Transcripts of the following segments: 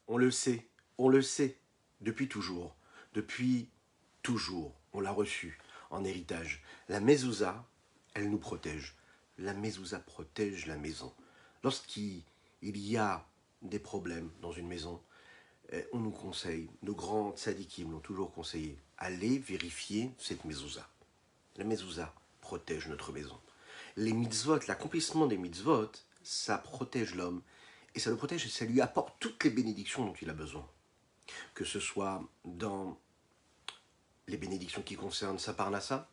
On le sait, on le sait, depuis toujours, on l'a reçu en héritage. La mezouza, elle nous protège. La mezouza protège la maison. Lorsqu'il y a des problèmes dans une maison, on nous conseille, nos grands tzadikim l'ont toujours conseillé, allez vérifier cette mezouza. La mezouza protège notre maison. Les mitzvot, l'accomplissement des mitzvot, ça protège l'homme. Et ça le protège et ça lui apporte toutes les bénédictions dont il a besoin. Que ce soit dans les bénédictions qui concernent sa parnassa,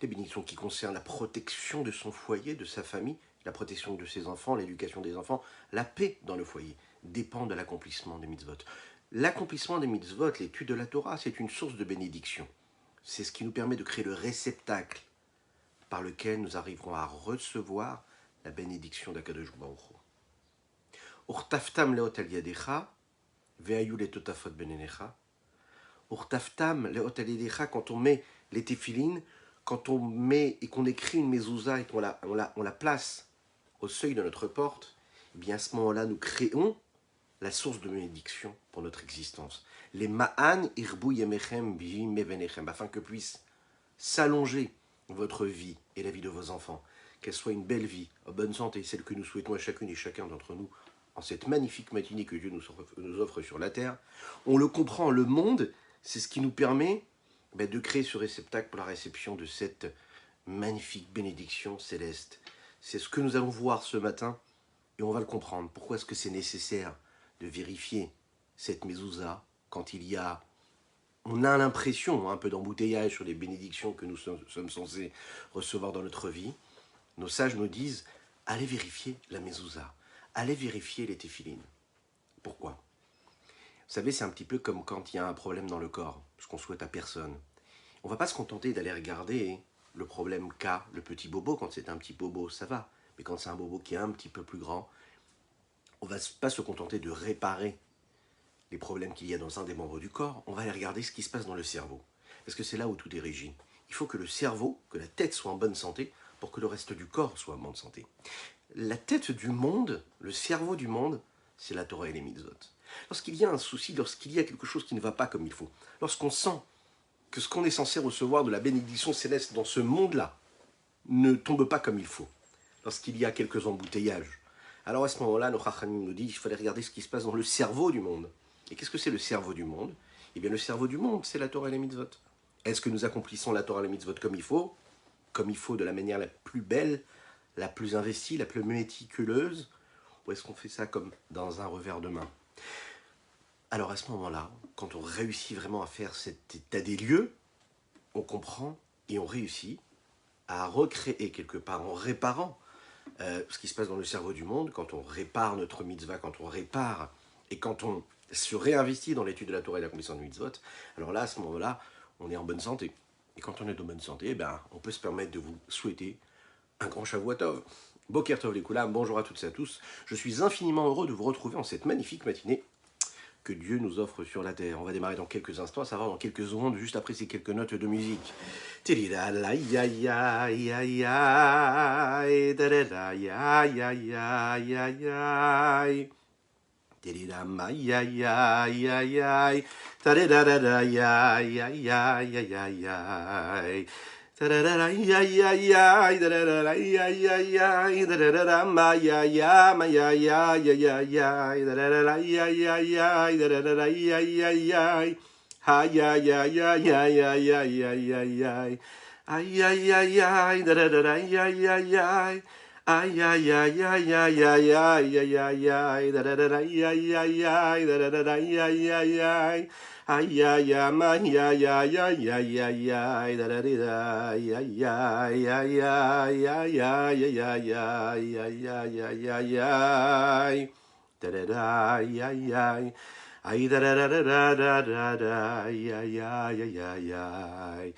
les bénédictions qui concernent la protection de son foyer, de sa famille, la protection de ses enfants, l'éducation des enfants, la paix dans le foyer, dépend de l'accomplissement des mitzvot. L'accomplissement des mitzvot, l'étude de la Torah, c'est une source de bénédiction. C'est ce qui nous permet de créer le réceptacle par lequel nous arriverons à recevoir la bénédiction d'Akadosh Baruch Hu. Urtaftam leot al yadecha, ve'ayu letotafot benenecha. Urtaftam leot al yadecha, quand on met les téphilines, quand on met et qu'on écrit une mezouza et qu'on la place au seuil de notre porte, eh bien à ce moment-là, nous créons la source de bénédiction pour notre existence. Les ma'an irbu yemechem bivim mevenechem, afin que puisse s'allonger votre vie et la vie de vos enfants, qu'elle soit une belle vie, en bonne santé, celle que nous souhaitons à chacune et chacun d'entre nous, en cette magnifique matinée que Dieu nous offre sur la terre. On le comprend, le monde, c'est ce qui nous permet de créer ce réceptacle pour la réception de cette magnifique bénédiction céleste. C'est ce que nous allons voir ce matin, et on va le comprendre. Pourquoi est-ce que c'est nécessaire de vérifier cette mezouza quand on a l'impression, un peu d'embouteillage sur les bénédictions que nous sommes censés recevoir dans notre vie. Nos sages nous disent, allez vérifier la mezouza, allez vérifier les téphilines. Pourquoi? Vous savez, c'est un petit peu comme quand il y a un problème dans le corps, ce qu'on souhaite à personne. On ne va pas se contenter d'aller regarder le problème qu'a le petit bobo. Quand c'est un petit bobo, ça va. Mais quand c'est un bobo qui est un petit peu plus grand, on ne va pas se contenter de réparer les problèmes qu'il y a dans un des membres du corps, on va aller regarder ce qui se passe dans le cerveau. Parce que c'est là où tout est régi. Il faut que le cerveau, que la tête soit en bonne santé pour que le reste du corps soit en bonne santé. La tête du monde, le cerveau du monde, c'est la Torah et les mitzvot. Lorsqu'il y a un souci, lorsqu'il y a quelque chose qui ne va pas comme il faut, lorsqu'on sent que ce qu'on est censé recevoir de la bénédiction céleste dans ce monde-là ne tombe pas comme il faut, lorsqu'il y a quelques embouteillages, alors à ce moment-là, nos Chachamim nous dit qu'il fallait regarder ce qui se passe dans le cerveau du monde. Et qu'est-ce que c'est le cerveau du monde? Eh bien, le cerveau du monde, c'est la Torah et les mitzvot. Est-ce que nous accomplissons la Torah et les mitzvot comme il faut? Comme il faut, de la manière la plus belle, la plus investie, la plus méticuleuse? Ou est-ce qu'on fait ça comme dans un revers de main? Alors à ce moment-là, quand on réussit vraiment à faire cet état des lieux, on comprend et on réussit à recréer quelque part, en réparant ce qui se passe dans le cerveau du monde, quand on répare notre mitzvah, quand on répare et quand on se réinvestit dans l'étude de la Torah et la commission de mitzvot, alors là, à ce moment-là, on est en bonne santé. Et quand on est en bonne santé, on peut se permettre de vous souhaiter un grand Shavua Tov. Boker Tov les Koulam, bonjour à toutes et à tous. Je suis infiniment heureux de vous retrouver en cette magnifique matinée que Dieu nous offre sur la terre. On va démarrer dans quelques instants, à savoir dans quelques secondes, juste après ces quelques notes de musique. Ay, ay, ay, ay, ay, ay, ay, ay, ay, ay, da da da da, ay, ay, ay, ay, da da da da, ay, ay, ay, ay, ay, ay, ay, ay, ay, ay, ay, ay, ay, da da da, ay, ay, ay, ay, ay, ay, ay, ay, ay, ay, ay, ay, ay, ay, da da da, ay, ay, ay. Ay, da da da da da da da, ay, ay, ay, ay, ay, ay,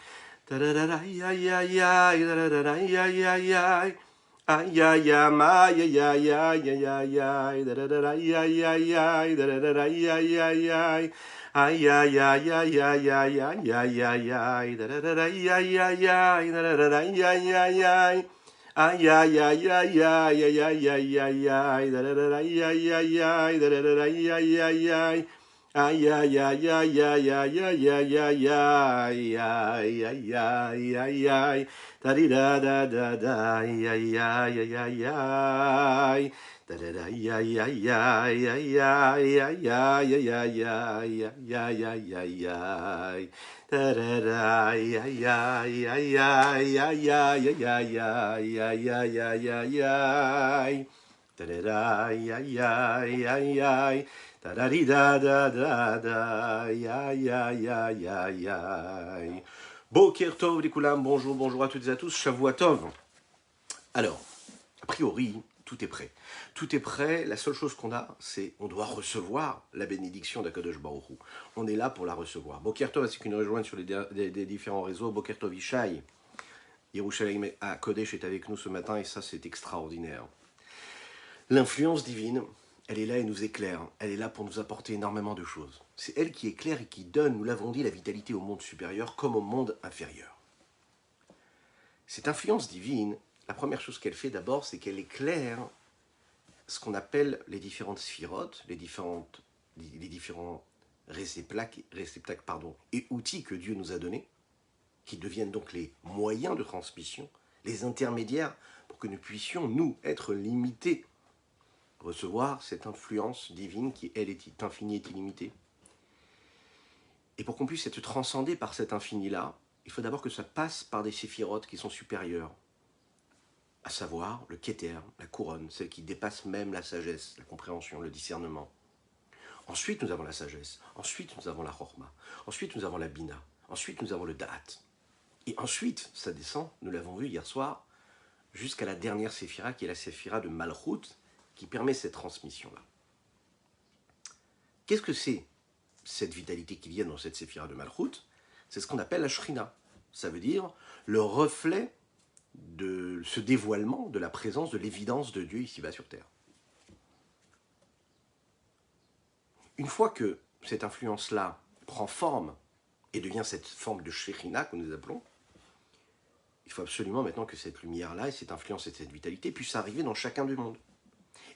da da da da, ay, ay, ay, ay, da da da da, ay, ay, ay, ay. Ay, ay, ay, ay, ay, ay, ay, ay, da da da, ay, ay, ay, ay, da da da, ay, ay, ay, ay. Ay, ay, ay, ay, ay, ay, ay, ay, ay, ay, da da da, ay, ay, ay, ay, da da da, ay, ay, ay, ay. Aïe aïe aïe aïe aïe aïe aïe aïe aïe aïe da da da aïe aïe aïe aïe da da da aïe aïe aïe aïe aïe aïe aïe aïe aïe aïe aïe aïe aïe aïe aïe aïe aïe aïe aïe da di da da da da aïe aïe aïe aïe aïe da da da aïe aïe aïe aïe aïe aïe aïe aïe aïe aïe aïe aïe aïe aïe Aïe, aïe, aïe, aïe, aïe, aïe, aïe, aïe, aïe, aïe, aïe, aïe, aïe, aïe. Aïe, aïe, aïe, aïe, aïe. Tadadi, da, da, da, da. Aïe, aïe, aïe, aïe, aïe, aïe. Boker Tov, les Koulam, bonjour, bonjour à toutes et à tous, Shavua Tov. Alors, a priori, tout est prêt. Tout est prêt, la seule chose qu'on a, c'est on doit recevoir la bénédiction d'Akadosh Baruch Hu. On est là pour la recevoir. Boker Tov, c'est qui nous rejoignent sur les différents réseaux. Boker Tov Ishaï, Yerushalayim à Kodesh est avec nous ce matin et ça c'est extraordinaire. L'influence divine, elle est là et nous éclaire. Elle est là pour nous apporter énormément de choses. C'est elle qui éclaire et qui donne, nous l'avons dit, la vitalité au monde supérieur comme au monde inférieur. Cette influence divine, la première chose qu'elle fait d'abord, c'est qu'elle éclaire ce qu'on appelle les différentes sphirotes, les différents réceptacles et outils que Dieu nous a donnés, qui deviennent donc les moyens de transmission, les intermédiaires, pour que nous puissions, nous, être limités, recevoir cette influence divine qui, elle, est infinie et illimitée. Et pour qu'on puisse être transcendé par cet infini-là, il faut d'abord que ça passe par des séphirotes qui sont supérieures, à savoir le Keter, la couronne, celle qui dépasse même la sagesse, la compréhension, le discernement. Ensuite, nous avons la sagesse. Ensuite, nous avons la Chorma. Ensuite, nous avons la Bina. Ensuite, nous avons le Da'at. Et ensuite, ça descend, nous l'avons vu hier soir, jusqu'à la dernière séphira, qui est la séphira de Malchut, qui permet cette transmission-là. Qu'est-ce que c'est, cette vitalité qu'il y a dans cette séphira de Malchut? C'est ce qu'on appelle la Shrina. Ça veut dire le reflet de ce dévoilement de la présence, de l'évidence de Dieu ici-bas sur terre. Une fois que cette influence-là prend forme et devient cette forme de Shekhinah que nous appelons, il faut absolument maintenant que cette lumière-là et cette influence et cette vitalité puissent arriver dans chacun du monde.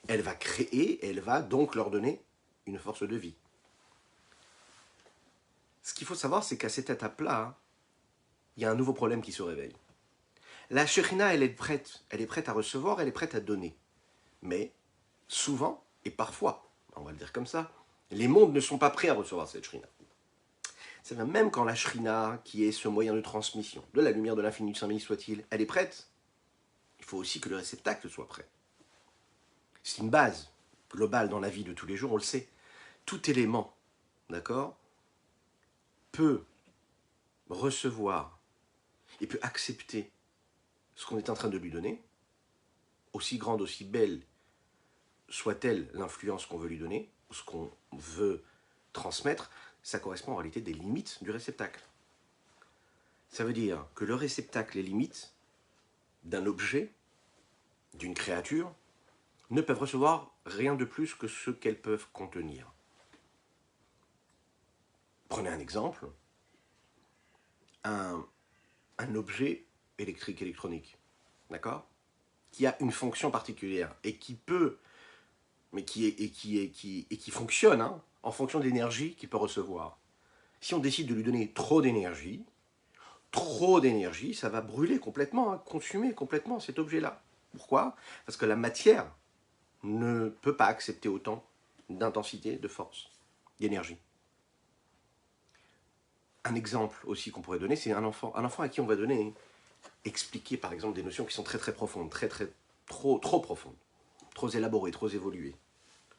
Elle va créer, elle va donc leur donner une force de vie. Ce qu'il faut savoir, c'est qu'à cette étape-là, il y a un nouveau problème qui se réveille. La Shekhinah, elle est prête à recevoir, elle est prête à donner. Mais souvent, et parfois, on va le dire comme ça, les mondes ne sont pas prêts à recevoir cette Shekhinah. C'est même quand la Shekhinah, qui est ce moyen de transmission, de la lumière de l'infini du Saint-Béni soit-il, elle est prête, il faut aussi que le réceptacle soit prêt. C'est une base globale dans la vie de tous les jours, on le sait. Tout élément, d'accord, peut recevoir et peut accepter ce qu'on est en train de lui donner, aussi grande, aussi belle soit-elle l'influence qu'on veut lui donner, ou ce qu'on veut transmettre, ça correspond en réalité des limites du réceptacle. Ça veut dire que le réceptacle, les limites d'un objet, d'une créature, ne peuvent recevoir rien de plus que ce qu'elles peuvent contenir. Prenez un exemple, un objet électrique, électronique, d'accord, qui a une fonction particulière et qui peut, mais qui fonctionne en fonction de l'énergie qu'il peut recevoir. Si on décide de lui donner trop d'énergie, ça va brûler complètement, consumer complètement cet objet-là. Pourquoi? Parce que la matière ne peut pas accepter autant d'intensité, de force, d'énergie. Un exemple aussi qu'on pourrait donner, c'est un enfant à qui on va donner, expliquer par exemple des notions qui sont très très profondes, trop profondes, trop élaborées, trop évoluées,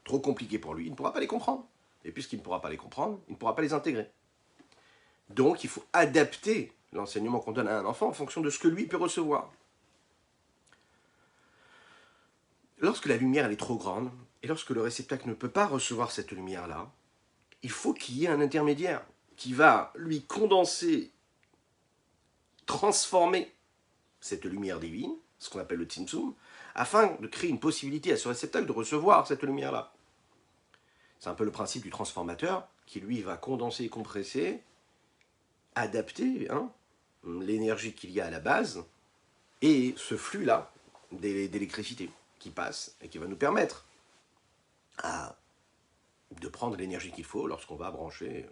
trop compliquées pour lui, il ne pourra pas les comprendre. Et puisqu'il ne pourra pas les comprendre, il ne pourra pas les intégrer. Donc il faut adapter l'enseignement qu'on donne à un enfant en fonction de ce que lui peut recevoir. Lorsque la lumière elle est trop grande, et lorsque le réceptacle ne peut pas recevoir cette lumière-là, il faut qu'il y ait un intermédiaire qui va lui condenser, transformer cette lumière divine, ce qu'on appelle le Tzimtzum, afin de créer une possibilité à ce réceptacle de recevoir cette lumière-là. C'est un peu le principe du transformateur, qui lui va condenser et compresser, adapter l'énergie qu'il y a à la base, et ce flux-là d'électricité qui passe et qui va nous permettre de prendre l'énergie qu'il faut lorsqu'on va brancher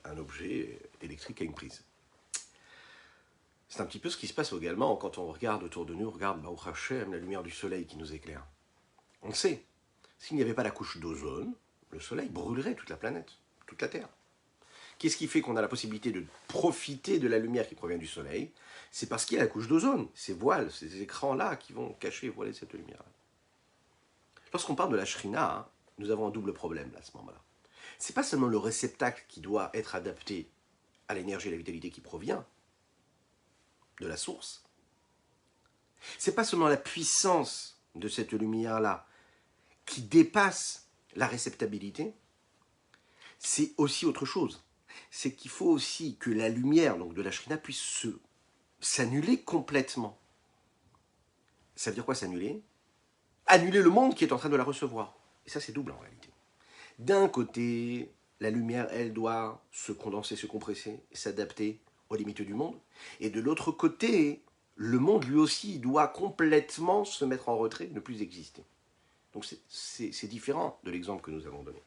un objet électrique à une prise. C'est un petit peu ce qui se passe également quand on regarde autour de nous, on regarde Baruch Hashem, la lumière du soleil qui nous éclaire. On le sait, s'il n'y avait pas la couche d'ozone, le soleil brûlerait toute la planète, toute la Terre. Qu'est-ce qui fait qu'on a la possibilité de profiter de la lumière qui provient du soleil? C'est parce qu'il y a la couche d'ozone, ces voiles, ces écrans-là qui vont cacher et voiler cette lumière. Lorsqu'on parle de la Shrina, nous avons un double problème à ce moment-là. Ce n'est pas seulement le réceptacle qui doit être adapté à l'énergie et à la vitalité qui provient de la source. Ce n'est pas seulement la puissance de cette lumière-là qui dépasse la réceptabilité, c'est aussi autre chose. C'est qu'il faut aussi que la lumière donc de la Shrina puisse s'annuler complètement. Ça veut dire quoi s'annuler? Annuler le monde qui est en train de la recevoir. Et ça c'est double en réalité. D'un côté, la lumière, elle, doit se condenser, se compresser, s'adapter aux limites du monde. Et de l'autre côté, le monde lui aussi doit complètement se mettre en retrait, ne plus exister. Donc c'est différent de l'exemple que nous avons donné.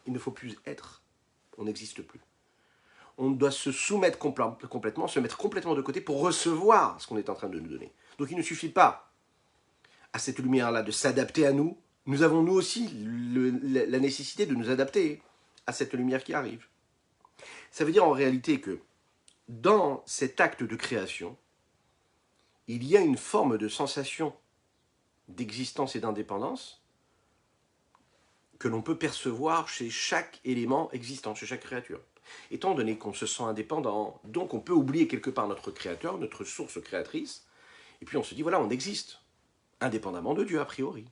Il ne faut plus être, on n'existe plus. On doit se soumettre complètement, se mettre complètement de côté pour recevoir ce qu'on est en train de nous donner. Donc il ne suffit pas à cette lumière-là de s'adapter à nous. Nous avons nous aussi la nécessité de nous adapter à cette lumière qui arrive. Ça veut dire en réalité que dans cet acte de création, il y a une forme de sensation d'existence et d'indépendance que l'on peut percevoir chez chaque élément existant, chez chaque créature. Étant donné qu'on se sent indépendant, donc on peut oublier quelque part notre créateur, notre source créatrice, et puis on se dit, voilà, on existe, indépendamment de Dieu a priori.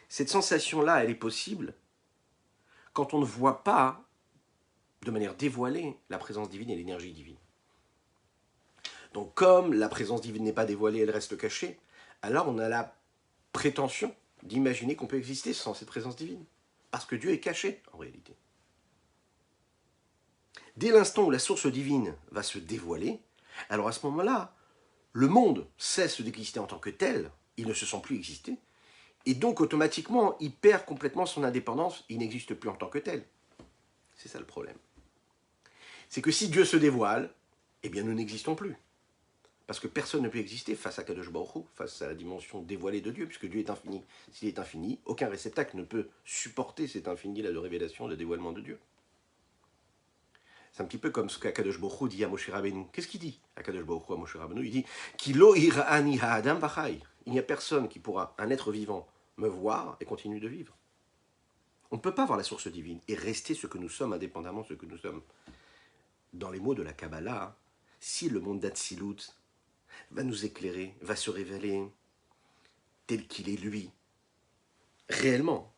Cette sensation-là, elle est possible quand on ne voit pas, de manière dévoilée, la présence divine et l'énergie divine. Donc comme la présence divine n'est pas dévoilée, elle reste cachée, alors on a la prétention d'imaginer qu'on peut exister sans cette présence divine. Parce que Dieu est caché, en réalité. Dès l'instant où la source divine va se dévoiler, alors à ce moment-là, le monde cesse d'exister en tant que tel, il ne se sent plus exister, et donc automatiquement, il perd complètement son indépendance, il n'existe plus en tant que tel. C'est ça le problème. C'est que si Dieu se dévoile, eh bien nous n'existons plus. Parce que personne ne peut exister face à Kadosh Baruch Hu, face à la dimension dévoilée de Dieu, puisque Dieu est infini. S'il est infini, aucun réceptacle ne peut supporter cet infini-là de révélation, de dévoilement de Dieu. C'est un petit peu comme ce qu'Akadosh Baruch Hu dit à Moshe Rabbeinu. Qu'est-ce qu'il dit Akadosh Baruch Hu à Moshe Rabbeinu? Il dit Kilo ira'ani ha'adam v'chai. Il n'y a personne qui pourra, un être vivant, me voir et continuer de vivre. On ne peut pas voir la source divine et rester ce que nous sommes, indépendamment de ce que nous sommes. Dans les mots de la Kabbalah, si le monde d'Atsilut va nous éclairer, va se révéler tel qu'il est lui, réellement,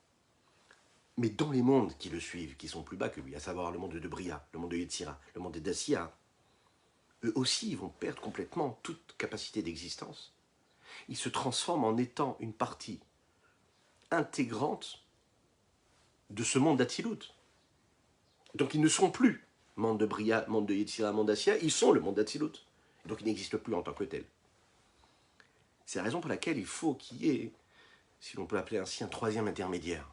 mais dans les mondes qui le suivent, qui sont plus bas que lui, à savoir le monde de Bria, le monde de Yetzira, le monde d'Assia, eux aussi vont perdre complètement toute capacité d'existence. Ils se transforment en étant une partie intégrante de ce monde d'Atsilut. Donc ils ne sont plus monde de Bria, monde de Yetzira, monde d'Assia, ils sont le monde d'Atsilut. Donc ils n'existent plus en tant que tel. C'est la raison pour laquelle il faut qu'il y ait, si l'on peut l'appeler ainsi, un troisième intermédiaire,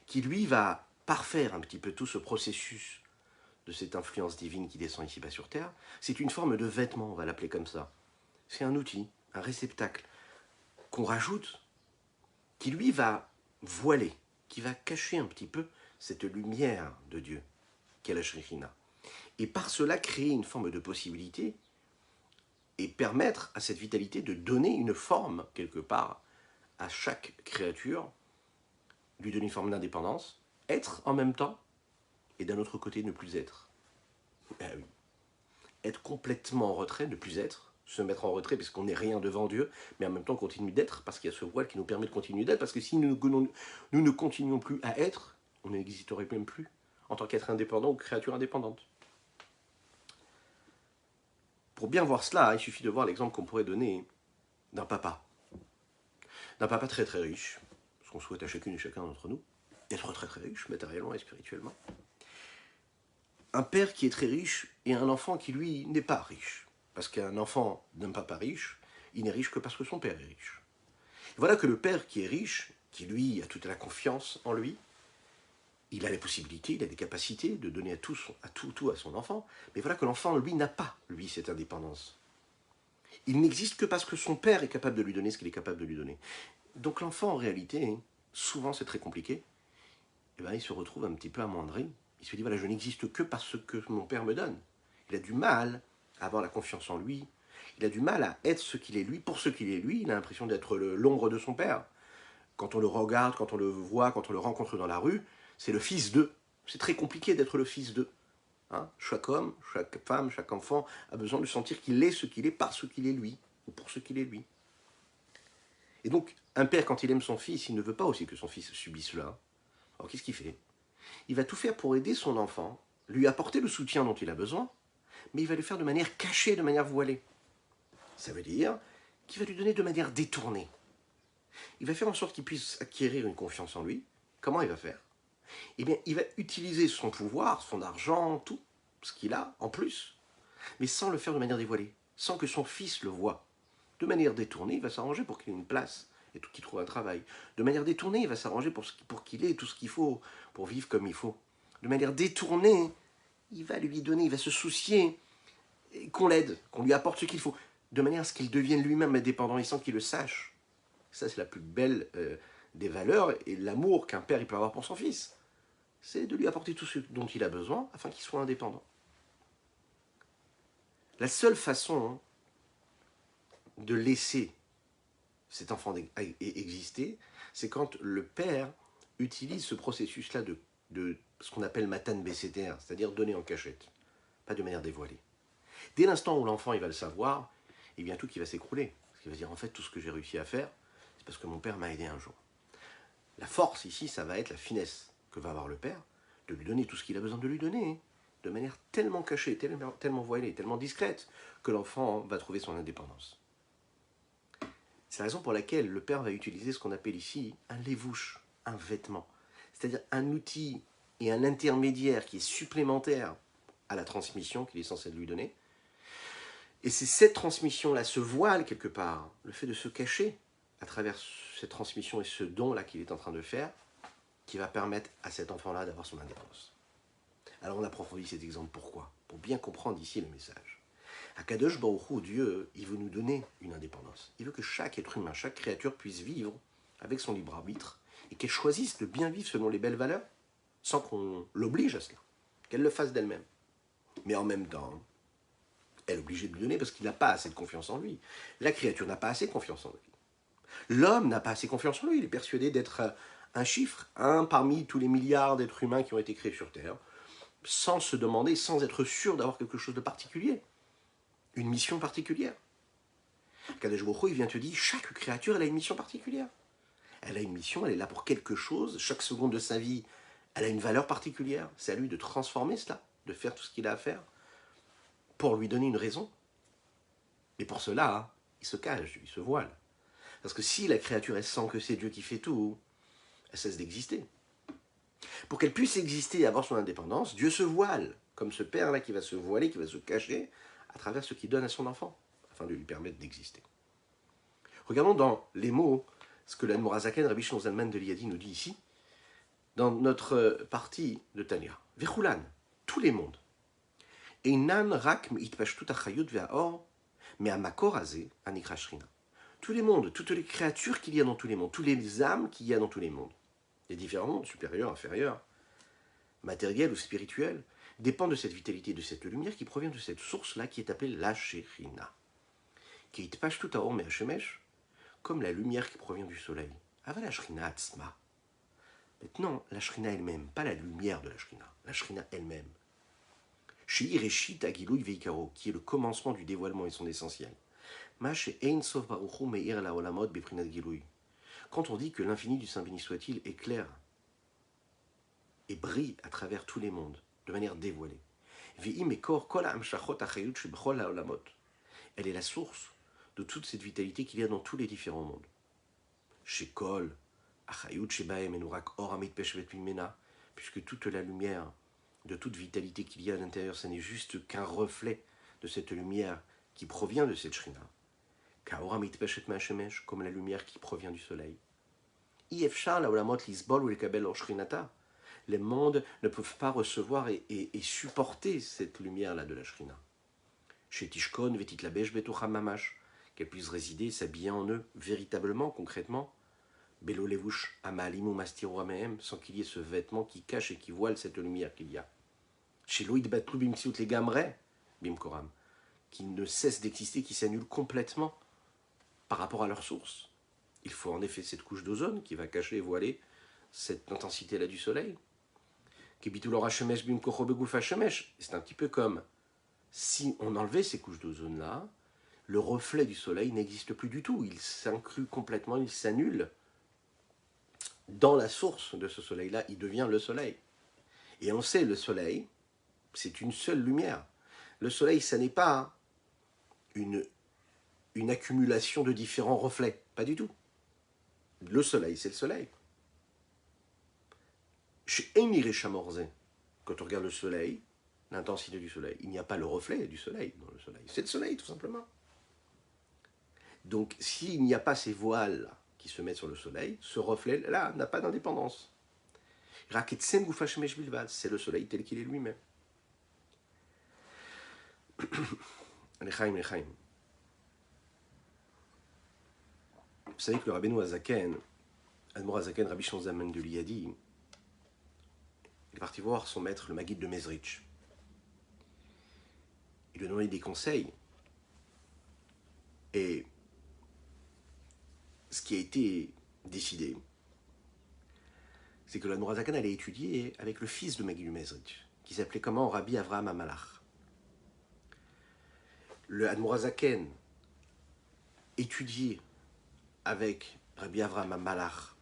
qui lui va parfaire un petit peu tout ce processus de cette influence divine qui descend ici-bas sur Terre. C'est une forme de vêtement, on va l'appeler comme ça. C'est un outil, un réceptacle qu'on rajoute, qui lui va voiler, qui va cacher un petit peu cette lumière de Dieu, qu'est la Shekhinah. Et par cela créer une forme de possibilité et permettre à cette vitalité de donner une forme, quelque part, à chaque créature, lui donner une forme d'indépendance, être en même temps, et d'un autre côté ne plus être. Ah oui. Être complètement en retrait, ne plus être, se mettre en retrait parce qu'on n'est rien devant Dieu, mais en même temps continuer d'être, parce qu'il y a ce voile qui nous permet de continuer d'être, parce que si nous ne continuons plus à être, on n'existerait même plus en tant qu'être indépendant ou créature indépendante. Pour bien voir cela, il suffit de voir l'exemple qu'on pourrait donner d'un papa. D'un papa très très riche, ce qu'on souhaite à chacune et chacun d'entre nous, d'être très très riche, matériellement et spirituellement. Un père qui est très riche et un enfant qui, lui, n'est pas riche. Parce qu'un enfant d'un papa riche, Il n'est riche que parce que son père est riche. Et voilà que le père qui est riche, qui lui a toute la confiance en lui, il a les possibilités, il a des capacités de donner tout à son enfant. Mais voilà que l'enfant, lui, n'a pas, lui, cette indépendance. Il n'existe que parce que son père est capable de lui donner ce qu'il est capable de lui donner. Donc l'enfant, en réalité, souvent c'est très compliqué, et ben, il se retrouve un petit peu amoindri. Il se dit, voilà, je n'existe que parce que mon père me donne. Il a du mal à avoir la confiance en lui. Il a du mal à être ce qu'il est lui, pour ce qu'il est lui. Il a l'impression d'être l'ombre de son père. Quand on le regarde, quand on le voit, quand on le rencontre dans la rue, c'est le fils d'eux. C'est très compliqué d'être le fils d'eux. Hein, chaque homme, chaque femme, chaque enfant a besoin de sentir qu'il est ce qu'il est parce qu'il est lui, ou pour ce qu'il est lui. Et donc, un père, quand il aime son fils, il ne veut pas aussi que son fils subisse cela. Alors qu'est-ce qu'il fait? Il va tout faire pour aider son enfant, lui apporter le soutien dont il a besoin, mais il va le faire de manière cachée, de manière voilée. Ça veut dire qu'il va lui donner de manière détournée. Il va faire en sorte qu'il puisse acquérir une confiance en lui. Comment il va faire? Eh bien, il va utiliser son pouvoir, son argent, tout ce qu'il a en plus, mais sans le faire de manière dévoilée, sans que son fils le voie. De manière détournée, il va s'arranger pour qu'il ait une place et qu'il trouve un travail. De manière détournée, il va s'arranger pour qu'il ait tout ce qu'il faut pour vivre comme il faut. De manière détournée, il va lui donner, il va se soucier qu'on l'aide, qu'on lui apporte ce qu'il faut, de manière à ce qu'il devienne lui-même indépendant et sans qu'il le sache. Ça, c'est la plus belle des valeurs et l'amour qu'un père il peut avoir pour son fils. C'est de lui apporter tout ce dont il a besoin afin qu'il soit indépendant. La seule façon de laisser cet enfant exister, c'est quand le père utilise ce processus-là de ce qu'on appelle matan BCTR, c'est-à-dire donner en cachette, pas de manière dévoilée. Dès l'instant où l'enfant il va le savoir, il y a tout qui va s'écrouler. Parce qu'il va se dire, en fait, tout ce que j'ai réussi à faire, c'est parce que mon père m'a aidé un jour. La force ici, ça va être la finesse que va avoir le père, de lui donner tout ce qu'il a besoin de lui donner, de manière tellement cachée, tellement voilée, tellement discrète, que l'enfant va trouver son indépendance. C'est la raison pour laquelle le père va utiliser ce qu'on appelle ici un lévouche, un vêtement. C'est-à-dire un outil et un intermédiaire qui est supplémentaire à la transmission qu'il est censé lui donner. Et c'est cette transmission-là, ce voile quelque part, le fait de se cacher à travers cette transmission et ce don-là qu'il est en train de faire, qui va permettre à cet enfant-là d'avoir son indépendance. Alors on approfondit cet exemple. Pourquoi? Pour bien comprendre ici le message. Akadosh Baruch Hu, Dieu, il veut nous donner une indépendance. Il veut que chaque être humain, chaque créature puisse vivre avec son libre arbitre et qu'elle choisisse de bien vivre selon les belles valeurs sans qu'on l'oblige à cela, qu'elle le fasse d'elle-même. Mais en même temps, elle est obligée de lui donner parce qu'il n'a pas assez de confiance en lui. La créature n'a pas assez de confiance en lui. L'homme n'a pas assez confiance en lui. Il est persuadé d'être un chiffre, un parmi tous les milliards d'êtres humains qui ont été créés sur Terre, sans se demander, sans être sûr d'avoir quelque chose de particulier, une mission particulière. Kadesh Baruch Hu, il vient te dire, chaque créature, elle a une mission particulière. Elle a une mission, elle est là pour quelque chose. Chaque seconde de sa vie, elle a une valeur particulière. C'est à lui de transformer cela, de faire tout ce qu'il a à faire, pour lui donner une raison. Mais pour cela, il se cache, il se voile. Parce que si la créature, elle sent que c'est Dieu qui fait tout, elle cesse d'exister. Pour qu'elle puisse exister et avoir son indépendance, Dieu se voile, comme ce père-là qui va se voiler, qui va se cacher à travers ce qu'il donne à son enfant, afin de lui permettre d'exister. Regardons dans les mots ce que l'Admorazaken, Rabbi Shimon Zalman de Liadi, nous dit ici, dans notre partie de Tanya. Vechulan, tous les mondes. Einan rak meitpashtut achayut ve'aor, me'amakor hazeh anikra shrina. Tous les mondes, toutes les créatures qu'il y a dans tous les mondes, tous les âmes qu'il y a dans tous les mondes, les différents mondes, supérieurs, inférieurs, matériels ou spirituels, dépendent de cette vitalité, de cette lumière qui provient de cette source-là qui est appelée la Shekhinah. Qui itpashtut haor me'ashemesh, comme la lumière qui provient du soleil. Ava la Shekhinah atzma. Maintenant, la Shekhinah elle-même, pas la lumière de la Shekhinah elle-même. Shehi Reshit Agilouy Veikaro, qui est le commencement du dévoilement et son essentiel. Quand on dit que l'infini du Saint béni soit-il est clair et brille à travers tous les mondes, de manière dévoilée. Elle est la source de toute cette vitalité qu'il y a dans tous les différents mondes. Puisque toute la lumière, de toute vitalité qu'il y a à l'intérieur, ce n'est juste qu'un reflet de cette lumière qui provient de cette Shrina. Kaora mitpeshet ma'ashemesh, comme la lumière qui provient du soleil. Ifshar laolamot lisbol ou lekabel shrinata. Les mondes ne peuvent pas recevoir et supporter cette lumière-là de la shrina. Chez Tishkon, vetit la besh betocham mamash, qu'elle puisse résider et s'habiller en eux, véritablement, concrètement. Belo levush amalim ou mastiru amehem, sans qu'il y ait ce vêtement qui cache et qui voile cette lumière qu'il y a. Chez Loïd Batlu bimsiut les gamre, bimkoram, qui ne cesse d'exister, qui s'annule complètement par rapport à leur source. Il faut en effet cette couche d'ozone qui va cacher et voiler cette intensité-là du soleil. C'est un petit peu comme si on enlevait ces couches d'ozone-là, le reflet du soleil n'existe plus du tout. Il s'inclut complètement, il s'annule dans la source de ce soleil-là. Il devient le soleil. Et on sait, le soleil, c'est une seule lumière. Le soleil, ça n'est pas une accumulation de différents reflets. Pas du tout. Le soleil, c'est le soleil. Chez Émiré Chamorze, quand on regarde le soleil, l'intensité du soleil, il n'y a pas le reflet du soleil dans le soleil. C'est le soleil, tout simplement. Donc, s'il n'y a pas ces voiles qui se mettent sur le soleil, ce reflet-là n'a pas d'indépendance. C'est le soleil tel qu'il est lui-même. Lechaim. Vous savez que le Rabbeinu Azaken, Admor Azaken, Rabbi Shimon Zalman de Liadi, il est parti voir son maître, le Maguide de Mezrich. Il lui a donné des conseils. Et ce qui a été décidé, c'est que l'Admor Azaken allait étudier avec le fils de Maguide de Mezrich, qui s'appelait comment Rabbi Avraham Amalach. Le Admor Azaken étudiait avec Rabbi Avraham Amalach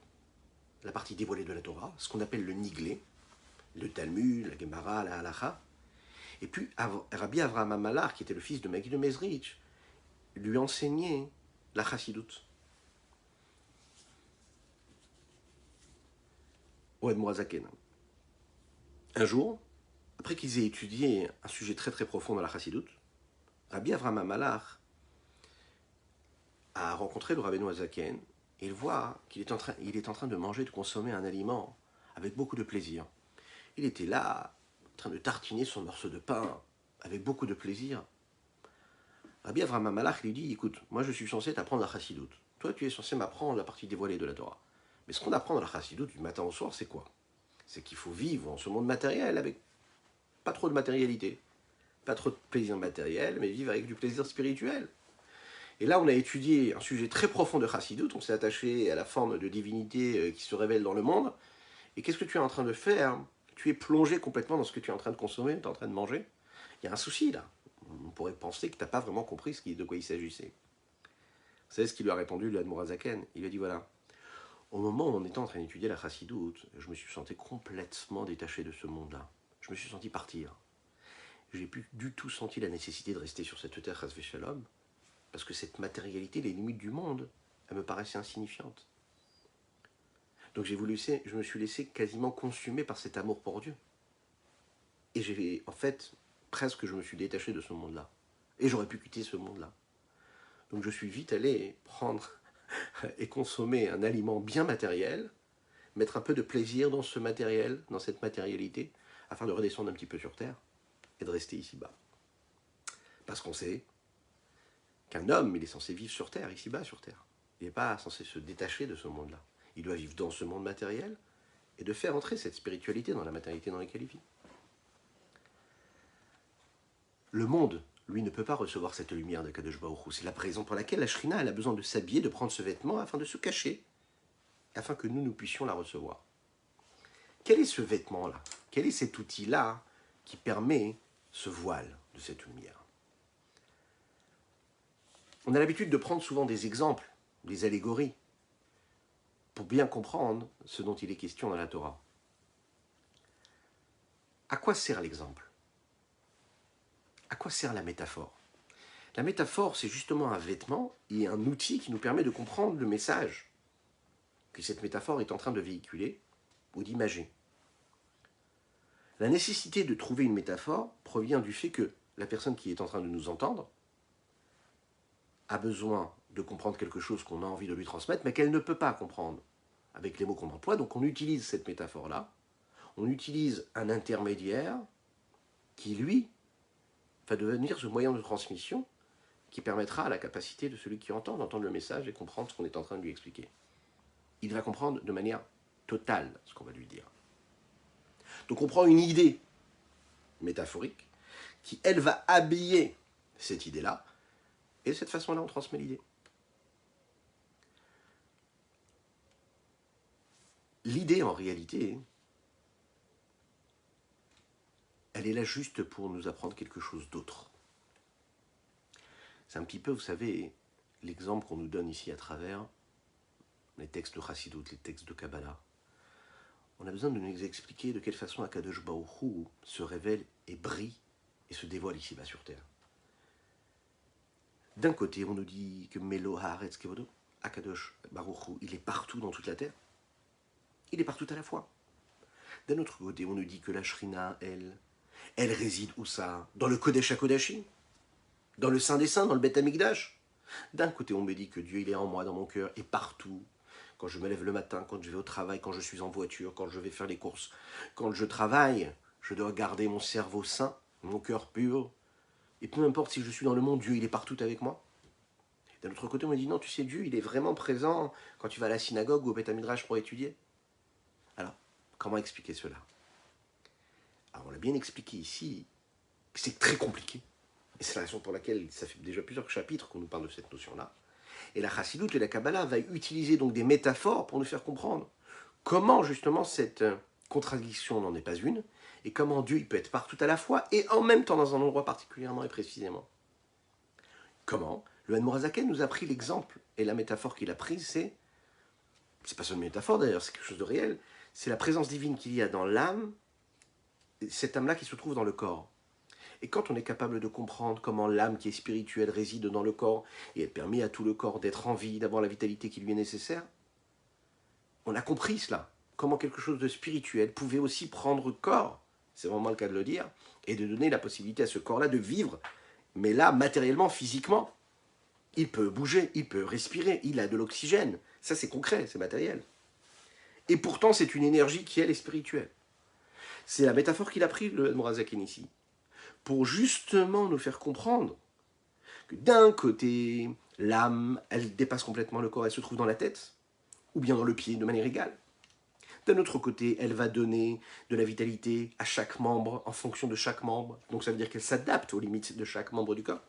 la partie dévoilée de la Torah, ce qu'on appelle le Niglé, le Talmud, la Gemara, la Halacha. Et puis Rabbi Avraham Amalach, qui était le fils de Maguide de Mezrich, lui enseignait la Chassidut. Au Admor Azaken. Un jour, après qu'ils aient étudié un sujet très très profond dans la Chassidut, Rabbi Avraham Amalach a rencontré le Rabbeinu Azaken et il voit qu'il est en train de manger, de consommer un aliment avec beaucoup de plaisir. Il était là, en train de tartiner son morceau de pain avec beaucoup de plaisir. Rabbi Avraham Amalach lui dit, écoute, moi je suis censé t'apprendre la Chassidut. Toi tu es censé m'apprendre la partie dévoilée de la Torah. Mais ce qu'on apprend dans la Chassidut du matin au soir, c'est quoi? C'est qu'il faut vivre en ce monde matériel avec pas trop de matérialité. Pas trop de plaisir matériel, mais vivre avec du plaisir spirituel. Et là, on a étudié un sujet très profond de Chassidut, on s'est attaché à la forme de divinité qui se révèle dans le monde. Et qu'est-ce que tu es en train de faire? Tu es plongé complètement dans ce que tu es en train de consommer, tu es en train de manger. Il y a un souci là. On pourrait penser que tu n'as pas vraiment compris de quoi il s'agissait. Vous savez ce qu'il lui a répondu, le Admor Azaken? Il lui a dit voilà, au moment où on était en train d'étudier la Chassidut, je me suis senti complètement détaché de ce monde-là. Je me suis senti partir. Je n'ai plus du tout senti la nécessité de rester sur cette terre, Chas v'Shalom, parce que cette matérialité, les limites du monde, elles me paraissaient insignifiantes. Donc je me suis laissé quasiment consumer par cet amour pour Dieu. Et en fait, presque je me suis détaché de ce monde-là. Et j'aurais pu quitter ce monde-là. Donc je suis vite allé prendre et consommer un aliment bien matériel, mettre un peu de plaisir dans ce matériel, dans cette matérialité, afin de redescendre un petit peu sur Terre et de rester ici-bas. Parce qu'on sait qu'un homme, il est censé vivre sur Terre, ici-bas sur Terre. Il n'est pas censé se détacher de ce monde-là. Il doit vivre dans ce monde matériel et de faire entrer cette spiritualité dans la matérialité dans laquelle il vit. Le monde, lui, ne peut pas recevoir cette lumière de Kadosh Baruch Hu. C'est la raison pour laquelle la Shrina, elle a besoin de s'habiller, de prendre ce vêtement afin de se cacher, afin que nous puissions la recevoir. Quel est ce vêtement-là? Quel est cet outil-là qui permet ce voile de cette lumière? On a l'habitude de prendre souvent des exemples, des allégories, pour bien comprendre ce dont il est question dans la Torah. À quoi sert l'exemple? À quoi sert la métaphore? La métaphore, c'est justement un vêtement et un outil qui nous permet de comprendre le message que cette métaphore est en train de véhiculer ou d'imager. La nécessité de trouver une métaphore provient du fait que la personne qui est en train de nous entendre a besoin de comprendre quelque chose qu'on a envie de lui transmettre, mais qu'elle ne peut pas comprendre avec les mots qu'on emploie. Donc on utilise cette métaphore-là, on utilise un intermédiaire qui, lui, va devenir ce moyen de transmission qui permettra à la capacité de celui qui entend d'entendre le message et comprendre ce qu'on est en train de lui expliquer. Il va comprendre de manière totale ce qu'on va lui dire. Donc on prend une idée métaphorique qui, elle, va habiller cette idée-là, et de cette façon-là, on transmet l'idée. L'idée, en réalité, elle est là juste pour nous apprendre quelque chose d'autre. C'est un petit peu, vous savez, l'exemple qu'on nous donne ici à travers les textes de Chassidut, les textes de Kabbalah. On a besoin de nous expliquer de quelle façon Akadosh Baruch Hu se révèle et brille et se dévoile ici-bas sur terre. D'un côté, on nous dit que Melo Haaretz Kevodo, Akadosh Baruch Hu, il est partout dans toute la terre. Il est partout à la fois. D'un autre côté, on nous dit que la Shrina, elle réside où ça? Dans le Kodesh HaKodashim, dans le Saint des Saints, dans le Beth Amikdash. D'un côté, on me dit que Dieu, il est en moi, dans mon cœur, et partout. Quand je me lève le matin, quand je vais au travail, quand je suis en voiture, quand je vais faire les courses, quand je travaille, je dois garder mon cerveau sain, mon cœur pur. Et peu importe si je suis dans le monde, Dieu, il est partout avec moi. D'un autre côté, on me dit, non, tu sais, Dieu, il est vraiment présent quand tu vas à la synagogue ou au Beth Amikdash pour étudier. Alors, comment expliquer cela? Alors, on l'a bien expliqué ici, c'est très compliqué. Et c'est la raison pour laquelle ça fait déjà plusieurs chapitres qu'on nous parle de cette notion-là. Et la Chassidut et la Kabbalah va utiliser donc des métaphores pour nous faire comprendre comment justement cette contradiction n'en est pas une, et comment Dieu il peut être partout à la fois, et en même temps dans un endroit particulièrement et précisément. Comment? Le Hanmorazaken nous a pris l'exemple, et la métaphore qu'il a prise, c'est pas seulement une métaphore d'ailleurs, c'est quelque chose de réel, c'est la présence divine qu'il y a dans l'âme, cette âme-là qui se trouve dans le corps. Et quand on est capable de comprendre comment l'âme qui est spirituelle réside dans le corps, et elle permet à tout le corps d'être en vie, d'avoir la vitalité qui lui est nécessaire, on a compris cela. Comment quelque chose de spirituel pouvait aussi prendre corps, c'est vraiment le cas de le dire, et de donner la possibilité à ce corps-là de vivre, mais là, matériellement, physiquement. Il peut bouger, il peut respirer, il a de l'oxygène. Ça, c'est concret, c'est matériel. Et pourtant, c'est une énergie qui, elle, est spirituelle. C'est la métaphore qu'il a pris, le Morazaken ici, pour justement nous faire comprendre que d'un côté, l'âme, elle dépasse complètement le corps, elle se trouve dans la tête, ou bien dans le pied, de manière égale. D'un autre côté, elle va donner de la vitalité à chaque membre, en fonction de chaque membre. Donc ça veut dire qu'elle s'adapte aux limites de chaque membre du corps.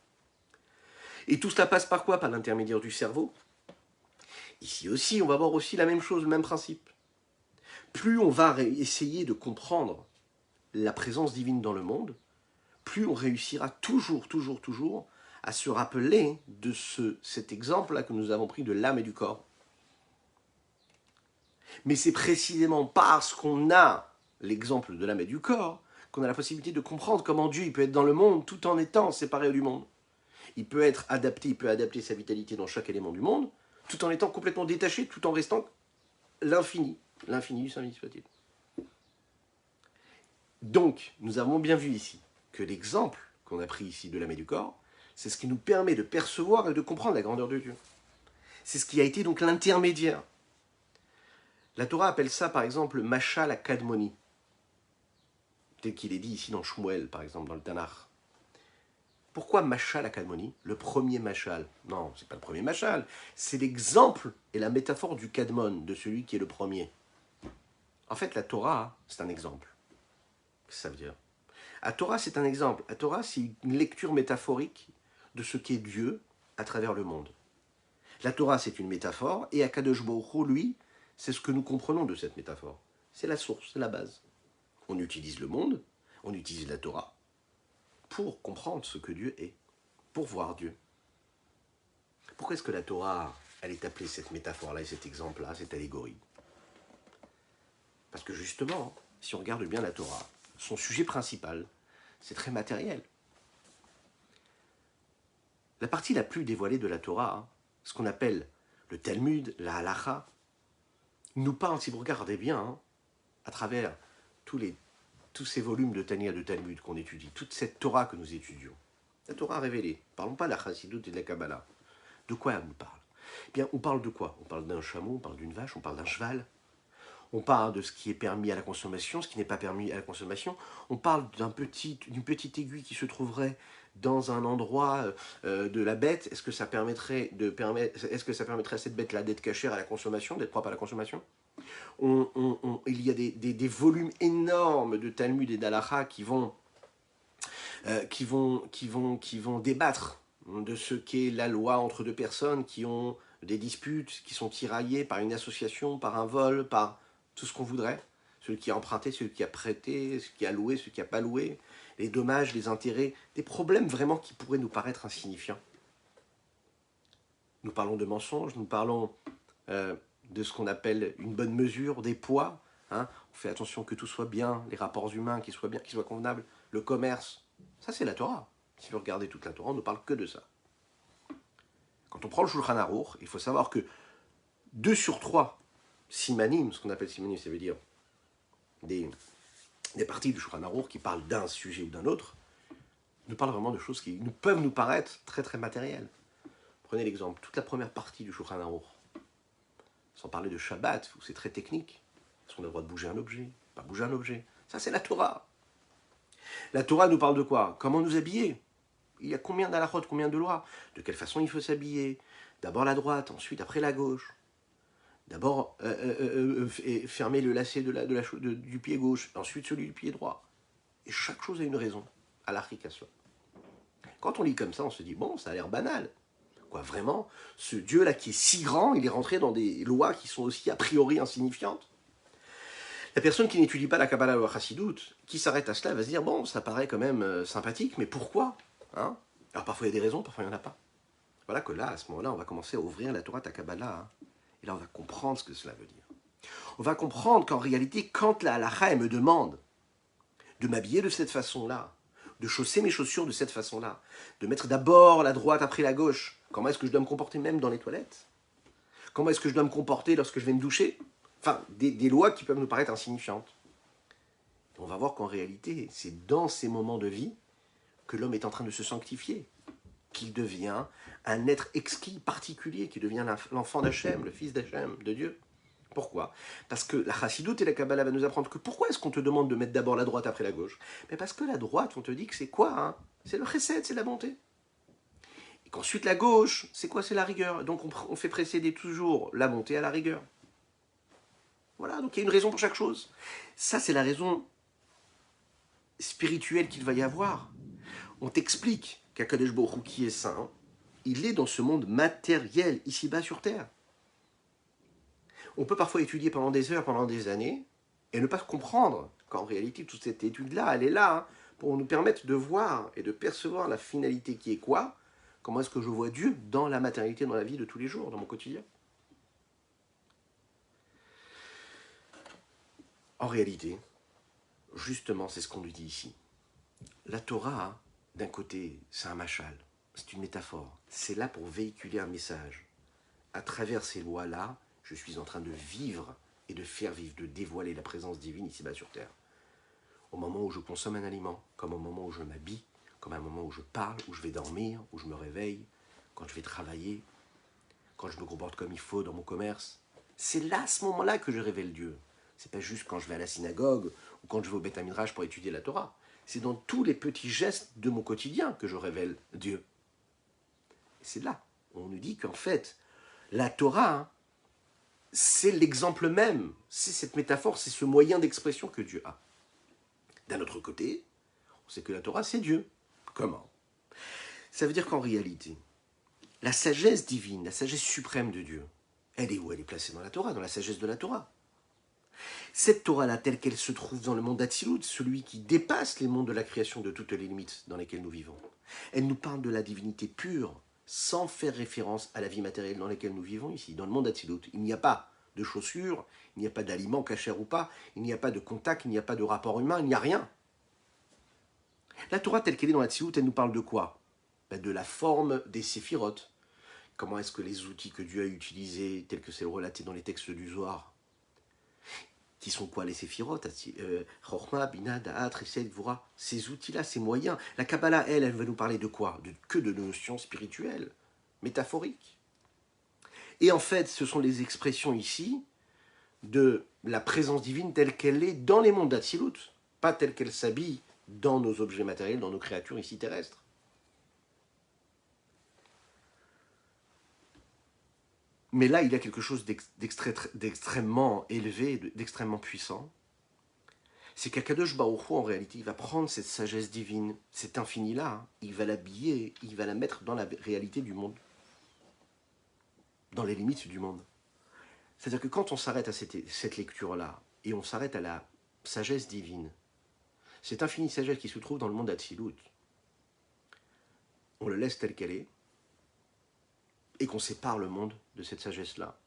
Et tout cela passe par quoi? Par l'intermédiaire du cerveau. Ici aussi, on va voir aussi la même chose, le même principe. Plus on va essayer de comprendre la présence divine dans le monde, plus on réussira toujours à se rappeler de cet exemple-là que nous avons pris de l'âme et du corps. Mais c'est précisément parce qu'on a l'exemple de l'âme et du corps qu'on a la possibilité de comprendre comment Dieu il peut être dans le monde tout en étant séparé du monde. Il peut être adapté, il peut adapter sa vitalité dans chaque élément du monde, tout en étant complètement détaché, tout en restant l'infini du Saint soit-il. Donc, nous avons bien vu ici que l'exemple qu'on a pris ici de l'âme et du corps, c'est ce qui nous permet de percevoir et de comprendre la grandeur de Dieu. C'est ce qui a été donc l'intermédiaire. La Torah appelle ça, par exemple, Mashal Kadmoni, tel qu'il est dit ici dans Shmuel, par exemple, dans le Tanakh. Pourquoi Mashal Kadmoni? Le premier Mashal. Non, c'est pas le premier Mashal. C'est l'exemple et la métaphore du Kadmon, de celui qui est le premier. En fait, la Torah, c'est un exemple. Qu'est-ce que ça veut dire? La Torah, c'est un exemple. La Torah, c'est une lecture métaphorique de ce qu'est Dieu à travers le monde. La Torah, c'est une métaphore, et Akadosh Baruch Hu, lui, c'est ce que nous comprenons de cette métaphore. C'est la source, c'est la base. On utilise le monde, on utilise la Torah, pour comprendre ce que Dieu est, pour voir Dieu. Pourquoi est-ce que la Torah, elle est appelée cette métaphore-là, et cet exemple-là, cette allégorie? Parce que justement, si on regarde bien la Torah, son sujet principal, c'est très matériel. La partie la plus dévoilée de la Torah, ce qu'on appelle le Talmud, la Halacha, nous parle, si vous regardez bien, à travers tous ces volumes de Tania, de Talmud qu'on étudie, toute cette Torah que nous étudions, la Torah révélée, parlons pas de la Chassidut et de la Kabbalah, de quoi elle nous parle? Eh bien, on parle de quoi? On parle d'un chameau, on parle d'une vache, on parle d'un cheval. On parle de ce qui est permis à la consommation, ce qui n'est pas permis à la consommation. On parle d'une petite aiguille qui se trouverait dans un endroit de la bête. Est-ce que ça permettrait à cette bête-là d'être cachère à la consommation, d'être propre à la consommation? Il y a des volumes énormes de Talmud et d'Alacha qui vont débattre de ce qu'est la loi entre deux personnes qui ont des disputes, qui sont tiraillées par une association, par un vol, par tout ce qu'on voudrait, celui qui a emprunté, celui qui a prêté, celui qui a loué, celui qui n'a pas loué, les dommages, les intérêts, des problèmes vraiment qui pourraient nous paraître insignifiants. Nous parlons de mensonges, nous parlons de ce qu'on appelle une bonne mesure, des poids. On fait attention que tout soit bien, les rapports humains qui soient bien, qui soient convenables, le commerce. Ça, c'est la Torah. Si vous regardez toute la Torah, on ne parle que de ça. Quand on prend le Shulchan Aruch, il faut savoir que 2 sur 3 simanim, ce qu'on appelle simanim, ça veut dire des parties du Shulchan Aruch qui parlent d'un sujet ou d'un autre, nous parlent vraiment de choses qui peuvent nous paraître très très matérielles. Prenez l'exemple, toute la première partie du Shulchan Aruch, sans parler de Shabbat, où c'est très technique, est-ce qu'on a le droit de bouger un objet, pas bouger un objet, ça c'est la Torah. La Torah nous parle de quoi? Comment nous habiller? Il y a combien d'halachot, combien de lois? De quelle façon il faut s'habiller? D'abord la droite, ensuite après la gauche. D'abord fermer le lacet du pied gauche, ensuite celui du pied droit. Et chaque chose a une raison, halachique à soi. Quand on lit comme ça, on se dit, bon, ça a l'air banal. Quoi, vraiment, ce Dieu-là qui est si grand, il est rentré dans des lois qui sont aussi a priori insignifiantes. La personne qui n'étudie pas la Kabbalah ou la Chassidut, qui s'arrête à cela, va se dire, bon, ça paraît quand même sympathique, mais pourquoi? Alors parfois il y a des raisons, parfois il n'y en a pas. Voilà que là, à ce moment-là, on va commencer à ouvrir la Torah ta Kabbalah. Et là, on va comprendre ce que cela veut dire. On va comprendre qu'en réalité, quand la halakha me demande de m'habiller de cette façon-là, de chausser mes chaussures de cette façon-là, de mettre d'abord la droite après la gauche, comment est-ce que je dois me comporter même dans les toilettes? Comment est-ce que je dois me comporter lorsque je vais me doucher? Enfin, des lois qui peuvent nous paraître insignifiantes. Et on va voir qu'en réalité, c'est dans ces moments de vie que l'homme est en train de se sanctifier, qu'il devient un être exquis, particulier, qui devient l'enfant d'Hachem, le fils d'Hachem, de Dieu. Pourquoi? Parce que la Chassidoute et la Kabbalah va nous apprendre que pourquoi est-ce qu'on te demande de mettre d'abord la droite après la gauche? Mais parce que la droite, on te dit que c'est quoi? C'est le chesed, c'est la bonté. Et qu'ensuite la gauche, c'est quoi? C'est la rigueur. Donc on fait précéder toujours la bonté à la rigueur. Voilà, donc il y a une raison pour chaque chose. Ça, c'est la raison spirituelle qu'il va y avoir. On t'explique qu'Akadosh Baruch Hu qui est saint, il est dans ce monde matériel, ici-bas sur Terre. On peut parfois étudier pendant des heures, pendant des années, et ne pas comprendre qu'en réalité, toute cette étude-là, elle est là pour nous permettre de voir et de percevoir la finalité qui est quoi. Comment est-ce que je vois Dieu dans la matérialité, dans la vie de tous les jours, dans mon quotidien? En réalité, justement, c'est ce qu'on nous dit ici. La Torah, d'un côté, c'est un machal, c'est une métaphore. C'est là pour véhiculer un message. À travers ces lois-là, je suis en train de vivre et de faire vivre, de dévoiler la présence divine ici-bas sur Terre. Au moment où je consomme un aliment, comme au moment où je m'habille, comme un moment où je parle, où je vais dormir, où je me réveille, quand je vais travailler, quand je me comporte comme il faut dans mon commerce. C'est là, à ce moment-là, que je révèle Dieu. C'est pas juste quand je vais à la synagogue ou quand je vais au Beth Midrash pour étudier la Torah. C'est dans tous les petits gestes de mon quotidien que je révèle Dieu. Et c'est là, on nous dit qu'en fait, la Torah, c'est l'exemple même, c'est cette métaphore, c'est ce moyen d'expression que Dieu a. D'un autre côté, on sait que la Torah, c'est Dieu. Comment? Ça veut dire qu'en réalité, la sagesse divine, la sagesse suprême de Dieu, elle est où? Elle est placée dans la Torah, dans la sagesse de la Torah. Cette Torah-là, telle qu'elle se trouve dans le monde d'Atsilut, celui qui dépasse les mondes de la création de toutes les limites dans lesquelles nous vivons, elle nous parle de la divinité pure, sans faire référence à la vie matérielle dans laquelle nous vivons ici. Dans le monde d'Atsilut, il n'y a pas de chaussures, il n'y a pas d'aliments cachers ou pas, il n'y a pas de contact, il n'y a pas de rapport humain, il n'y a rien. La Torah telle qu'elle est dans l'Atsilut, elle nous parle de quoi? De la forme des séphirotes. Comment est-ce que les outils que Dieu a utilisés, tels que c'est relaté dans les textes du Zohar, qui sont quoi les séphirotes? Chochma, Bina, Da'at, Chesed, Gvura, ces outils-là, ces moyens. La Kabbalah, elle va nous parler de quoi? Que de notions spirituelles, métaphoriques. Et en fait, ce sont les expressions ici de la présence divine telle qu'elle est dans les mondes d'Atsilut, pas telle qu'elle s'habille dans nos objets matériels, dans nos créatures ici terrestres. Mais là, il y a quelque chose d'extrêmement élevé, d'extrêmement puissant. C'est qu'Akadosh Baruch Hu, en réalité, il va prendre cette sagesse divine, cet infini-là, hein, il va l'habiller, il va la mettre dans la réalité du monde, dans les limites du monde. C'est-à-dire que quand on s'arrête à cette lecture-là, et on s'arrête à la sagesse divine, cette infinie sagesse qui se trouve dans le monde d'Atsilut, on le laisse tel qu'elle est, et qu'on sépare le monde de cette sagesse-là.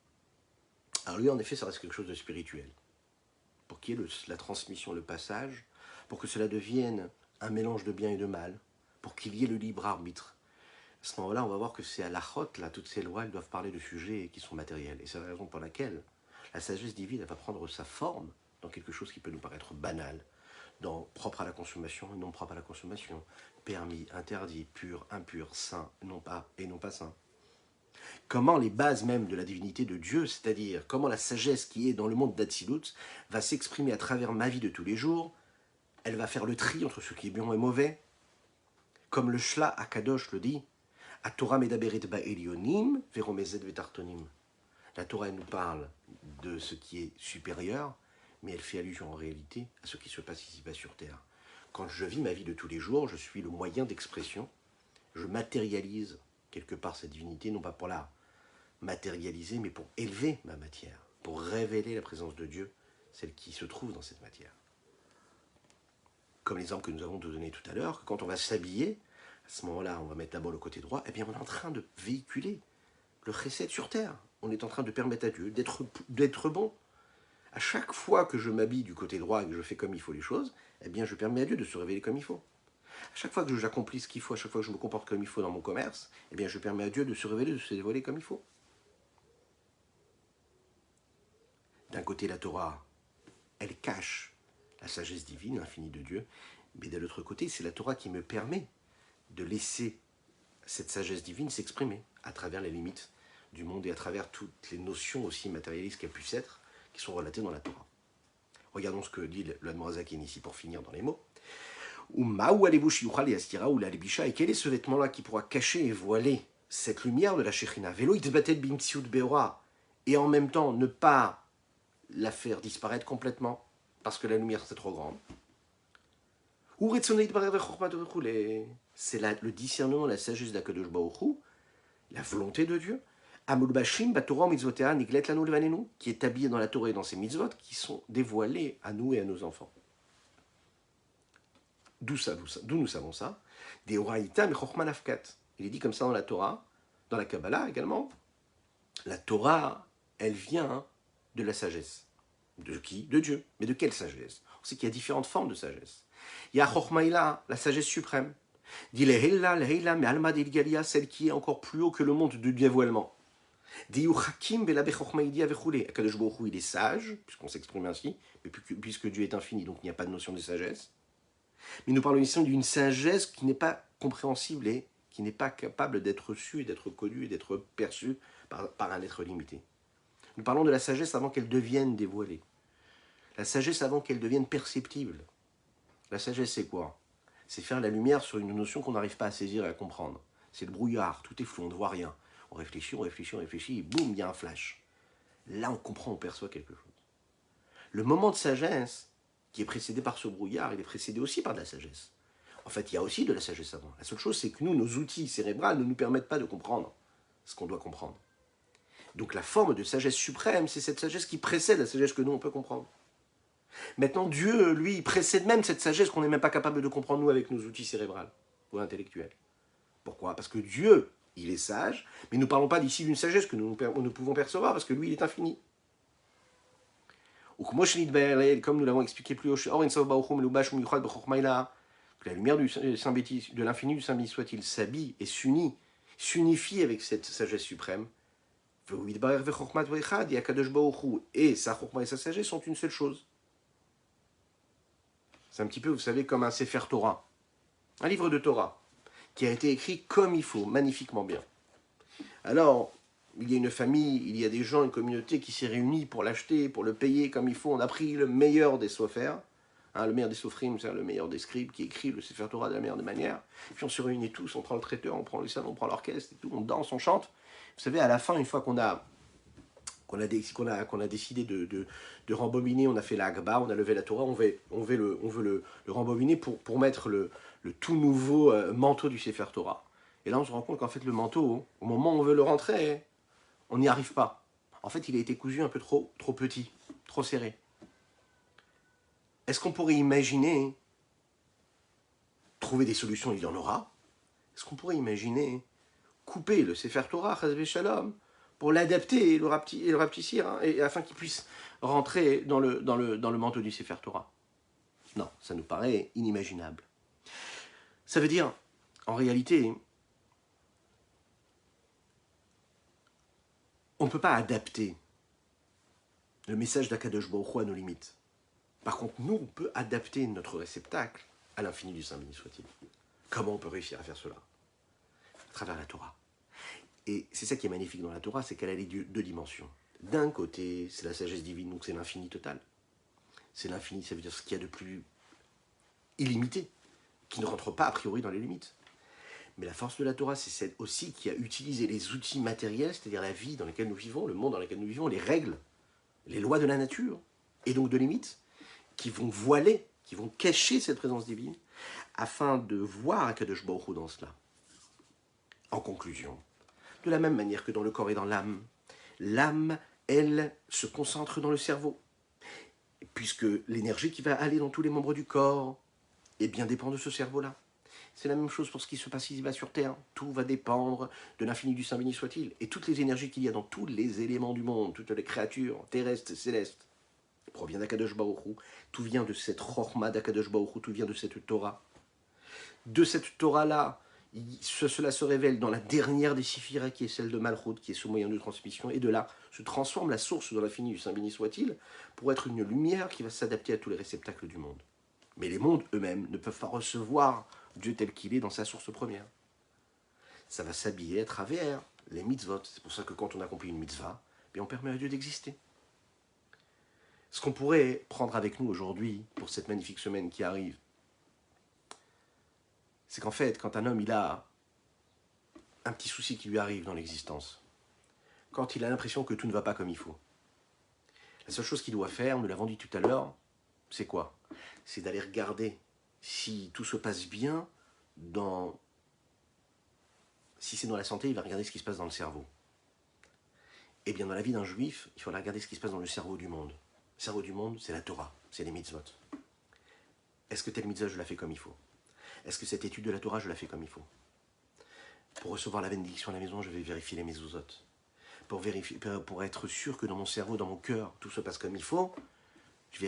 Alors lui, en effet, ça reste quelque chose de spirituel. Pour qu'il y ait la transmission, le passage, pour que cela devienne un mélange de bien et de mal, pour qu'il y ait le libre arbitre. À ce moment-là, on va voir que c'est à l'achot, là, toutes ces lois, elles doivent parler de sujets qui sont matériels. Et c'est la raison pour laquelle la sagesse divine, elle va prendre sa forme dans quelque chose qui peut nous paraître banal, propre à la consommation et non propre à la consommation, permis, interdit, pur, impur, saint, non pas et non pas saint. Comment les bases même de la divinité de Dieu, c'est-à-dire comment la sagesse qui est dans le monde d'Atsilut va s'exprimer à travers ma vie de tous les jours, elle va faire le tri entre ce qui est bon et mauvais, comme le Shla Akadosh le dit, à Torah Medaberet Ba'elionim, Veromezet Vetartonim. La Torah elle nous parle de ce qui est supérieur, mais elle fait allusion en réalité à ce qui se passe ici-bas sur Terre. Quand je vis ma vie de tous les jours, je suis le moyen d'expression, je matérialise quelque part cette divinité, non pas pour la matérialiser, mais pour élever ma matière, pour révéler la présence de Dieu, celle qui se trouve dans cette matière. Comme l'exemple que nous avons donné tout à l'heure, que quand on va s'habiller, à ce moment-là, on va mettre d'abord le côté droit, eh bien on est en train de véhiculer le chesed sur terre. On est en train de permettre à Dieu d'être bon. À chaque fois que je m'habille du côté droit et que je fais comme il faut les choses, eh bien je permets à Dieu de se révéler comme il faut. À chaque fois que j'accomplis ce qu'il faut, à chaque fois que je me comporte comme il faut dans mon commerce, eh bien je permets à Dieu de se révéler, de se dévoiler comme il faut. D'un côté, la Torah, elle cache la sagesse divine, l'infini de Dieu, mais de l'autre côté, c'est la Torah qui me permet de laisser cette sagesse divine s'exprimer à travers les limites du monde et à travers toutes les notions aussi matérialistes qu'elles puissent être, qui sont relatées dans la Torah. Regardons ce que dit l'Admorazaken ici pour finir dans les mots. Et quel est ce vêtement-là qui pourra cacher et voiler cette lumière de la Shekhinah, et en même temps ne pas la faire disparaître complètement, parce que la lumière c'est trop grande. C'est le discernement, la sagesse d'Akadosh Baruch Hu, la volonté de Dieu, qui est habillé dans la Torah et dans ses mitzvot, qui sont dévoilés à nous et à nos enfants. D'où nous savons ça? Il est dit comme ça dans la Torah, dans la Kabbalah également. La Torah, elle vient de la sagesse. De qui? De Dieu. Mais de quelle sagesse? On sait qu'il y a différentes formes de sagesse. Il y a Chochmaïla, la sagesse suprême. Celle qui est encore plus haut que le monde du dévoilement. Akadosh Baruch Hu, il est sage, puisqu'on s'exprime ainsi, mais puisque Dieu est infini, donc il n'y a pas de notion de sagesse. Mais nous parlons ici d'une sagesse qui n'est pas compréhensible et qui n'est pas capable d'être reçue, d'être connue et d'être perçue par un être limité. Nous parlons de la sagesse avant qu'elle devienne dévoilée. La sagesse avant qu'elle devienne perceptible. La sagesse, c'est quoi? C'est faire la lumière sur une notion qu'on n'arrive pas à saisir et à comprendre. C'est le brouillard, tout est flou, on ne voit rien. On réfléchit, et boum, il y a un flash. Là, on comprend, on perçoit quelque chose. Le moment de sagesse, qui est précédé par ce brouillard, il est précédé aussi par de la sagesse. En fait, il y a aussi de la sagesse avant. La seule chose, c'est que nous, nos outils cérébraux ne nous permettent pas de comprendre ce qu'on doit comprendre. Donc la forme de sagesse suprême, c'est cette sagesse qui précède la sagesse que nous, on peut comprendre. Maintenant, Dieu, lui, il précède même cette sagesse qu'on n'est même pas capable de comprendre, nous, avec nos outils cérébraux ou intellectuels. Pourquoi? Parce que Dieu, il est sage, mais nous ne parlons pas d'ici d'une sagesse que nous pouvons percevoir, parce que lui, il est infini. Ou comme nous l'avons expliqué plus haut, que la lumière de l'infini du Saint-Béni soit-il s'habille et s'unifie avec cette sagesse suprême. Et sa chokma et sa sagesse sont une seule chose. C'est un petit peu, vous savez, comme un Sefer Torah, un livre de Torah, qui a été écrit comme il faut, magnifiquement bien. Alors, il y a une famille, il y a des gens, une communauté qui s'est réunie pour l'acheter, pour le payer comme il faut. On a pris le meilleur des sophères, hein, le meilleur des sophrim, c'est le meilleur des scribes qui écrit le Sefer Torah de la meilleure des manières. Puis on se réunit tous, on prend le traiteur, on prend le salon, on prend l'orchestre, et tout, on danse, on chante. Vous savez, à la fin, une fois qu'on a décidé de rembobiner, on a fait l'Agba, on a levé la Torah, on veut le rembobiner pour mettre le tout nouveau manteau du Sefer Torah. Et là, on se rend compte qu'en fait, le manteau, au moment où on veut le rentrer, on n'y arrive pas. En fait, il a été cousu un peu trop petit, trop serré. Est-ce qu'on pourrait imaginer trouver des solutions? Il y en aura. Est-ce qu'on pourrait imaginer couper le Sefer Torah, Chazvé Shalom, pour l'adapter et le rapetissir, hein, afin qu'il puisse rentrer dans le manteau du Sefer Torah? Non, ça nous paraît inimaginable. Ça veut dire, en réalité, on ne peut pas adapter le message d'Akadosh Baruch Hu à nos limites. Par contre, nous, on peut adapter notre réceptacle à l'infini du Saint béni soit-il. Comment on peut réussir à faire cela? À travers la Torah. Et c'est ça qui est magnifique dans la Torah, c'est qu'elle a les deux dimensions. D'un côté, c'est la sagesse divine, donc c'est l'infini total. C'est l'infini, ça veut dire ce qu'il y a de plus illimité, qui ne rentre pas a priori dans les limites. Mais la force de la Torah, c'est celle aussi qui a utilisé les outils matériels, c'est-à-dire la vie dans laquelle nous vivons, le monde dans lequel nous vivons, les règles, les lois de la nature, et donc de limites, qui vont voiler, qui vont cacher cette présence divine, afin de voir Akadosh Baruch Hu dans cela. En conclusion, de la même manière que dans le corps et dans l'âme, l'âme, elle, se concentre dans le cerveau, puisque l'énergie qui va aller dans tous les membres du corps, eh bien, dépend de ce cerveau-là. C'est la même chose pour ce qui se passe ici-bas sur Terre. Tout va dépendre de l'infini du Saint béni soit-il. Et toutes les énergies qu'il y a dans tous les éléments du monde, toutes les créatures terrestres, célestes, provient d'Akadosh Baruch Hu. Tout vient de cette Chorma d'Akadosh Baruch Hu, tout vient de cette Torah. De cette Torah-là, cela se révèle dans la dernière des Siphiras, qui est celle de Malchut, qui est ce moyen de transmission, et de là se transforme la source dans l'infini du Saint béni soit-il, pour être une lumière qui va s'adapter à tous les réceptacles du monde. Mais les mondes eux-mêmes ne peuvent pas recevoir Dieu tel qu'il est dans sa source première. Ça va s'habiller à travers les mitzvot. C'est pour ça que quand on accomplit une mitzvah, on permet à Dieu d'exister. Ce qu'on pourrait prendre avec nous aujourd'hui, pour cette magnifique semaine qui arrive, c'est qu'en fait, quand un homme il a un petit souci qui lui arrive dans l'existence, quand il a l'impression que tout ne va pas comme il faut, la seule chose qu'il doit faire, nous l'avons dit tout à l'heure, c'est quoi? C'est d'aller regarder si tout se passe bien si c'est dans la santé, il va regarder ce qui se passe dans le cerveau. Et bien dans la vie d'un juif, il faut regarder ce qui se passe dans le cerveau du monde. Le cerveau du monde, c'est la Torah, c'est les mitzvot. Est-ce que telle mitzvah, je la fais comme il faut? Est-ce que cette étude de la Torah, je la fais comme il faut? Pour recevoir la bénédiction à la maison, je vais vérifier les mezuzot. Pour être sûr que dans mon cerveau, dans mon cœur, tout se passe comme il faut, je vais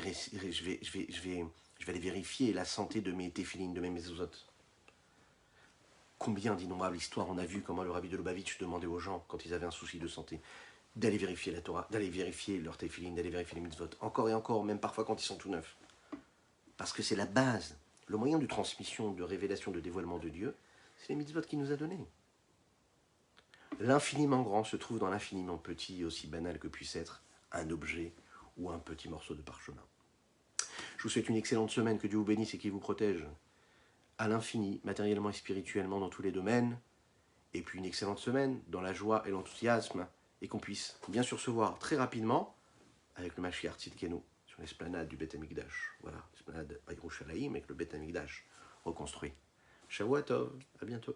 aller vérifier la santé de mes téphilines, de mes mezuzot. Combien d'innombrables histoires on a vu comment le rabbi de Lubavitch demandait aux gens, quand ils avaient un souci de santé, d'aller vérifier la Torah, d'aller vérifier leur téphilines, d'aller vérifier les mitzvot. Encore et encore, même parfois quand ils sont tout neufs. Parce que c'est la base, le moyen de transmission, de révélation, de dévoilement de Dieu, c'est les mitzvot qu'il nous a donnés. L'infiniment grand se trouve dans l'infiniment petit, aussi banal que puisse être un objet ou un petit morceau de parchemin. Je vous souhaite une excellente semaine, que Dieu vous bénisse et qu'il vous protège à l'infini, matériellement et spirituellement dans tous les domaines, et puis une excellente semaine dans la joie et l'enthousiasme, et qu'on puisse bien sûr se voir très rapidement avec le Mashiach Tzidkenu sur l'esplanade du Beth Amikdash. Voilà, l'esplanade à Yerushalayim avec le Beth Amikdash reconstruit. Shavua Tov, à bientôt.